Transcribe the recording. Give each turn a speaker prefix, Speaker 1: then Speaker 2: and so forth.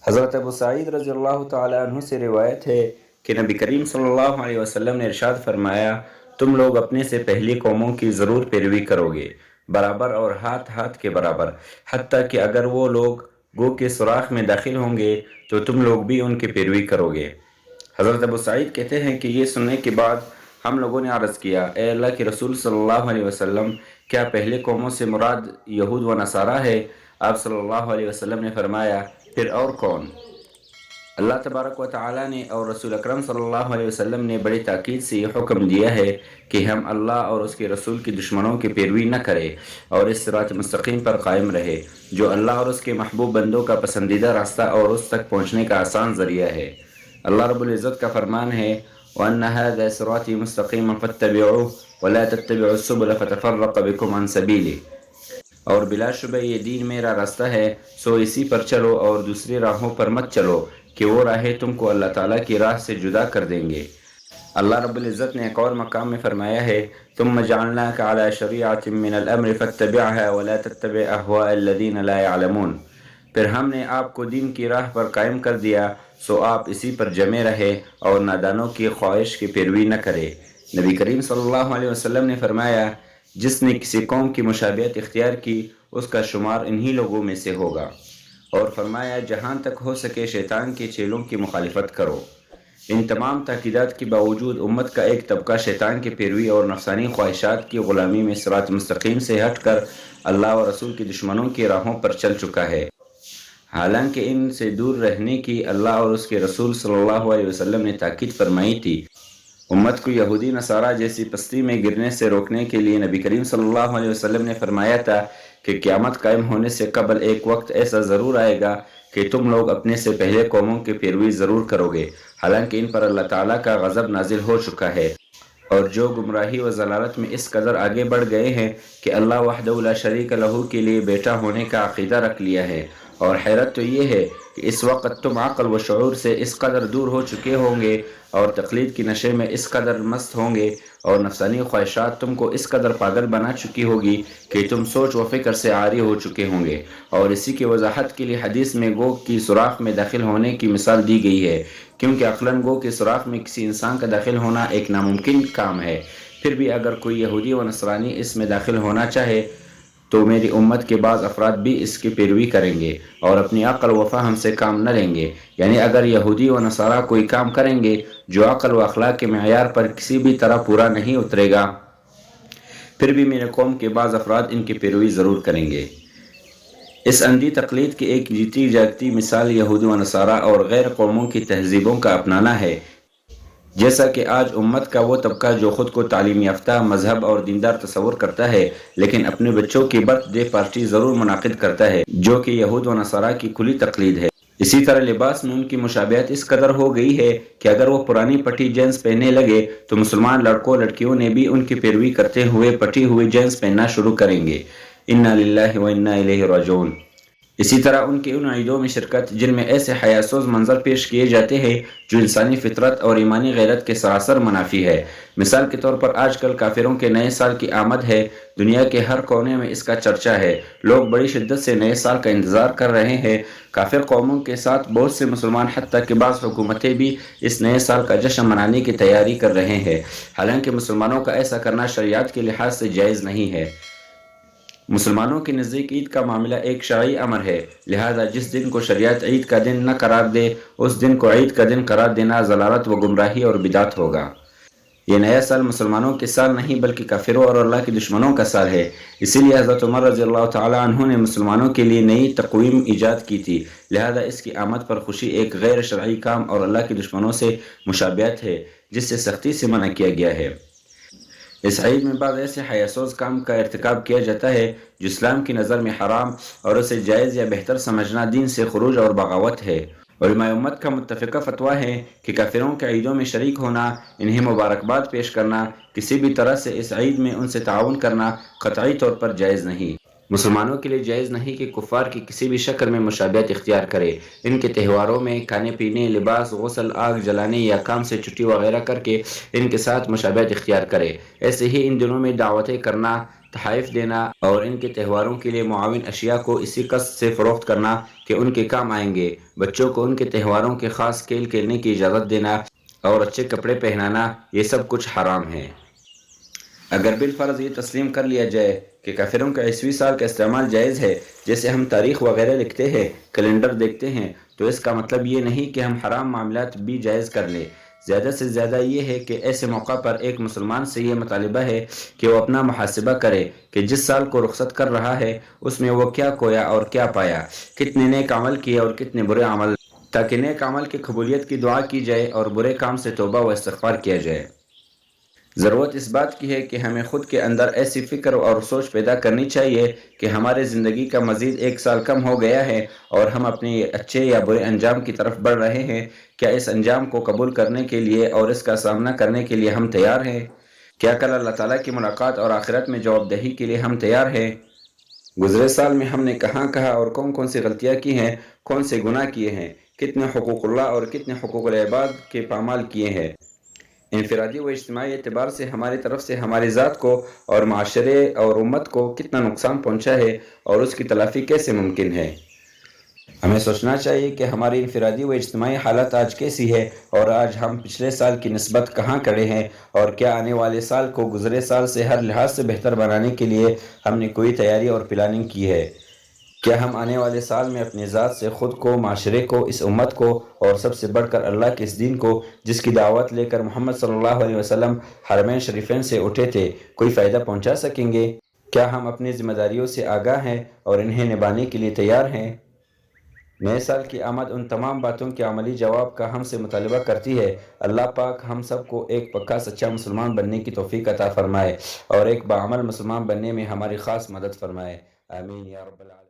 Speaker 1: حضرت ابو سعید رضی اللہ تعالی عنہ سے روایت ہے کہ نبی کریم صلی اللہ علیہ وسلم نے ارشاد فرمایا، تم لوگ اپنے سے پہلی قوموں کی ضرور پیروی کرو گے، برابر اور ہاتھ ہاتھ کے برابر، حتیٰ کہ اگر وہ لوگ گو کے سوراخ میں داخل ہوں گے تو تم لوگ بھی ان کی پیروی کرو گے۔ حضرت ابو سعید کہتے ہیں کہ یہ سننے کے بعد ہم لوگوں نے عرض کیا، اے اللہ کے رسول صلی اللہ علیہ وسلم، کیا پہلے قوموں سے مراد یہود و نصارہ ہے؟ آپ صلی اللہ علیہ وسلم نے فرمایا، پھر اور کون؟ اللہ تبارک و تعالی نے اور رسول اکرم صلی اللہ علیہ وسلم نے بڑی تاکید سے یہ حکم دیا ہے کہ ہم اللہ اور اس کے رسول کے دشمنوں کی پیروی نہ کریں اور اس صراط مستقیم پر قائم رہے جو اللہ اور اس کے محبوب بندوں کا پسندیدہ راستہ اور اس تک پہنچنے کا آسان ذریعہ ہے۔ اللہ رب العزت کا فرمان ہے، وَأَنَّ هَذَا صِرَاطِي مُسْتَقِيمًا فَاتَّبِعُوهُ وَلَا تَتَّبِعُوا السُّبُلَ فَتَفَرَّقَ بِكُمْ عَنْ سَبِيلِهِ، اور بلا شبہ یہ دین میرا راستہ ہے، سو اسی پر چلو اور دوسری راہوں پر مت چلو کہ وہ راہیں تم کو اللہ تعالیٰ کی راہ سے جدا کر دیں گے۔ اللہ رب العزت نے ایک اور مقام میں فرمایا ہے، ثُمَّ جَعَلْنَاكَ عَلَى شَرِيعَةٍ مِّنَ الْأَمْرِ فَاتَّبِعْهَا وَلَا تَتَّبِعْ أَهْوَاءَ الَّذِينَ لَا يَعْلَمُونَ، پھر ہم نے آپ کو دین کی راہ پر قائم کر دیا، سو آپ اسی پر جمے رہے اور نادانوں کی خواہش کی پیروی نہ کرے۔ نبی کریم صلی اللہ علیہ وسلم نے فرمایا، جس نے کسی قوم کی مشابہت اختیار کی اس کا شمار انہی لوگوں میں سے ہوگا، اور فرمایا جہاں تک ہو سکے شیطان کے چیلوں کی مخالفت کرو۔ ان تمام تاکیدات کے باوجود امت کا ایک طبقہ شیطان کی پیروی اور نفسانی خواہشات کی غلامی میں صراط مستقیم سے ہٹ کر اللہ و رسول کے دشمنوں کی راہوں پر چل چکا ہے، حالانکہ ان سے دور رہنے کی اللہ اور اس کے رسول صلی اللہ علیہ وسلم نے تاکید فرمائی تھی۔ امت کو یہودی نصارہ جیسی پستی میں گرنے سے روکنے کے لیے نبی کریم صلی اللہ علیہ وسلم نے فرمایا تھا کہ قیامت قائم ہونے سے قبل ایک وقت ایسا ضرور آئے گا کہ تم لوگ اپنے سے پہلے قوموں کی پیروی ضرور کرو گے، حالانکہ ان پر اللہ تعالیٰ کا غضب نازل ہو چکا ہے، اور جو گمراہی و ضلالت میں اس قدر آگے بڑھ گئے ہیں کہ اللہ وحدہ لا شریک لہ کے لیے بیٹا ہونے کا عقیدہ رکھ لیا ہے۔ اور حیرت تو یہ ہے کہ اس وقت تم عقل و شعور سے اس قدر دور ہو چکے ہوں گے اور تقلید کی نشے میں اس قدر مست ہوں گے اور نفسانی خواہشات تم کو اس قدر پاگل بنا چکی ہوگی کہ تم سوچ و فکر سے عاری ہو چکے ہوں گے۔ اور اسی کی وضاحت کے لیے حدیث میں گو کی سوراخ میں داخل ہونے کی مثال دی گئی ہے، کیونکہ عقلاً گو کے سوراخ میں کسی انسان کا داخل ہونا ایک ناممکن کام ہے، پھر بھی اگر کوئی یہودی و نصرانی اس میں داخل ہونا چاہے تو میری امت کے بعض افراد بھی اس کی پیروی کریں گے اور اپنی عقل و فہم سے کام نہ لیں گے، یعنی اگر یہودی و نصارہ کوئی کام کریں گے جو عقل و اخلاق کے معیار پر کسی بھی طرح پورا نہیں اترے گا، پھر بھی میرے قوم کے بعض افراد ان کی پیروی ضرور کریں گے۔ اس اندھی تقلید کی ایک جیتی جاگتی مثال یہود و نصارہ اور غیر قوموں کی تہذیبوں کا اپنانا ہے، جیسا کہ آج امت کا وہ طبقہ جو خود کو تعلیم یافتہ، مذہب اور دیندار تصور کرتا ہے، لیکن اپنے بچوں کی برتھ ڈے پارٹی ضرور منعقد کرتا ہے، جو کہ یہود و نصارہ کی کھلی تقلید ہے۔ اسی طرح لباس میں ان کی مشابہت اس قدر ہو گئی ہے کہ اگر وہ پرانی پٹی جینز پہننے لگے تو مسلمان لڑکوں لڑکیوں نے بھی ان کی پیروی کرتے ہوئے پٹی ہوئی جینز پہننا شروع کریں گے۔ انا للہ و انا الیہ راجعون۔ اسی طرح ان کے ان عیدوں میں شرکت جن میں ایسے حیاسوز منظر پیش کیے جاتے ہیں جو انسانی فطرت اور ایمانی غیرت کے سراسر منافی ہے۔ مثال کے طور پر آج کل کافروں کے نئے سال کی آمد ہے، دنیا کے ہر کونے میں اس کا چرچا ہے، لوگ بڑی شدت سے نئے سال کا انتظار کر رہے ہیں۔ کافر قوموں کے ساتھ بہت سے مسلمان حتیٰ کہ بعض حکومتیں بھی اس نئے سال کا جشن منانے کی تیاری کر رہے ہیں، حالانکہ مسلمانوں کا ایسا کرنا شریعت کے لحاظ سے جائز نہیں ہے۔ مسلمانوں کے نزدیک عید کا معاملہ ایک شرعی امر ہے، لہذا جس دن کو شریعت عید کا دن نہ قرار دے اس دن کو عید کا دن قرار دینا ضلالت و گمراہی اور بدعت ہوگا۔ یہ نیا سال مسلمانوں کے سال نہیں بلکہ کافروں اور اللہ کے دشمنوں کا سال ہے، اسی لیے حضرت عمر رضی اللہ تعالی عنہ نے مسلمانوں کے لیے نئی تقویم ایجاد کی تھی، لہذا اس کی آمد پر خوشی ایک غیر شرعی کام اور اللہ کے دشمنوں سے مشابہت ہے جس سے سختی سے منع کیا گیا ہے۔ اس عید میں بعض ایسے حیاسوز کام کا ارتکاب کیا جاتا ہے جو اسلام کی نظر میں حرام اور اسے جائز یا بہتر سمجھنا دین سے خروج اور بغاوت ہے۔ علماء امت کا متفقہ فتویٰ ہے کہ کافروں کے عیدوں میں شریک ہونا، انہیں مبارکباد پیش کرنا، کسی بھی طرح سے اس عید میں ان سے تعاون کرنا قطعی طور پر جائز نہیں۔ مسلمانوں کے لیے جائز نہیں کہ کفار کی کسی بھی شکل میں مشابہت اختیار کرے، ان کے تہواروں میں کھانے پینے، لباس، غسل، آگ جلانے یا کام سے چھٹی وغیرہ کر کے ان کے ساتھ مشابہت اختیار کرے۔ ایسے ہی ان دنوں میں دعوتیں کرنا، تحائف دینا اور ان کے تہواروں کے لیے معاون اشیاء کو اسی قصد سے فروخت کرنا کہ ان کے کام آئیں گے، بچوں کو ان کے تہواروں کے خاص کھیل کھیلنے کی اجازت دینا اور اچھے کپڑے پہنانا، یہ سب کچھ حرام ہے۔ اگر بالفرض یہ تسلیم کر لیا جائے کہ کافروں کا عیسوی سال کا استعمال جائز ہے، جیسے ہم تاریخ وغیرہ لکھتے ہیں، کیلنڈر دیکھتے ہیں، تو اس کا مطلب یہ نہیں کہ ہم حرام معاملات بھی جائز کر لیں۔ زیادہ سے زیادہ یہ ہے کہ ایسے موقع پر ایک مسلمان سے یہ مطالبہ ہے کہ وہ اپنا محاسبہ کرے کہ جس سال کو رخصت کر رہا ہے اس میں وہ کیا کھویا اور کیا پایا، کتنے نیک عمل کیے اور کتنے برے عمل، تاکہ نیک عمل کی قبولیت کی دعا کی جائے اور برے کام سے توبہ و استغفار کیا جائے۔ ضرورت اس بات کی ہے کہ ہمیں خود کے اندر ایسی فکر اور سوچ پیدا کرنی چاہیے کہ ہمارے زندگی کا مزید ایک سال کم ہو گیا ہے اور ہم اپنے اچھے یا برے انجام کی طرف بڑھ رہے ہیں۔ کیا اس انجام کو قبول کرنے کے لیے اور اس کا سامنا کرنے کے لیے ہم تیار ہیں؟ کیا کل اللہ تعالیٰ کی ملاقات اور آخرت میں جواب دہی کے لیے ہم تیار ہیں؟ گزرے سال میں ہم نے کہاں اور کون کون سی غلطیاں کی ہیں، کون سے گناہ کیے ہیں، کتنے حقوق اللہ اور کتنے حقوق العباد کے پامال کیے ہیں۔ انفرادی و اجتماعی اعتبار سے ہماری طرف سے ہماری ذات کو اور معاشرے اور امت کو کتنا نقصان پہنچا ہے اور اس کی تلافی کیسے ممکن ہے۔ ہمیں سوچنا چاہیے کہ ہماری انفرادی و اجتماعی حالت آج کیسی ہے اور آج ہم پچھلے سال کی نسبت کہاں کھڑے ہیں، اور کیا آنے والے سال کو گزرے سال سے ہر لحاظ سے بہتر بنانے کے لیے ہم نے کوئی تیاری اور پلاننگ کی ہے۔ کیا ہم آنے والے سال میں اپنی ذات سے خود کو، معاشرے کو، اس امت کو اور سب سے بڑھ کر اللہ کے اس دین کو جس کی دعوت لے کر محمد صلی اللہ علیہ وسلم حرمین شریفین سے اٹھے تھے، کوئی فائدہ پہنچا سکیں گے؟ کیا ہم اپنی ذمہ داریوں سے آگاہ ہیں اور انہیں نبھانے کے لیے تیار ہیں؟ نئے سال کی آمد ان تمام باتوں کے عملی جواب کا ہم سے مطالبہ کرتی ہے۔ اللہ پاک ہم سب کو ایک پکا سچا مسلمان بننے کی توفیق عطا فرمائے اور ایک باعمل مسلمان بننے میں ہماری خاص مدد فرمائے، آمین یا رب العالمین۔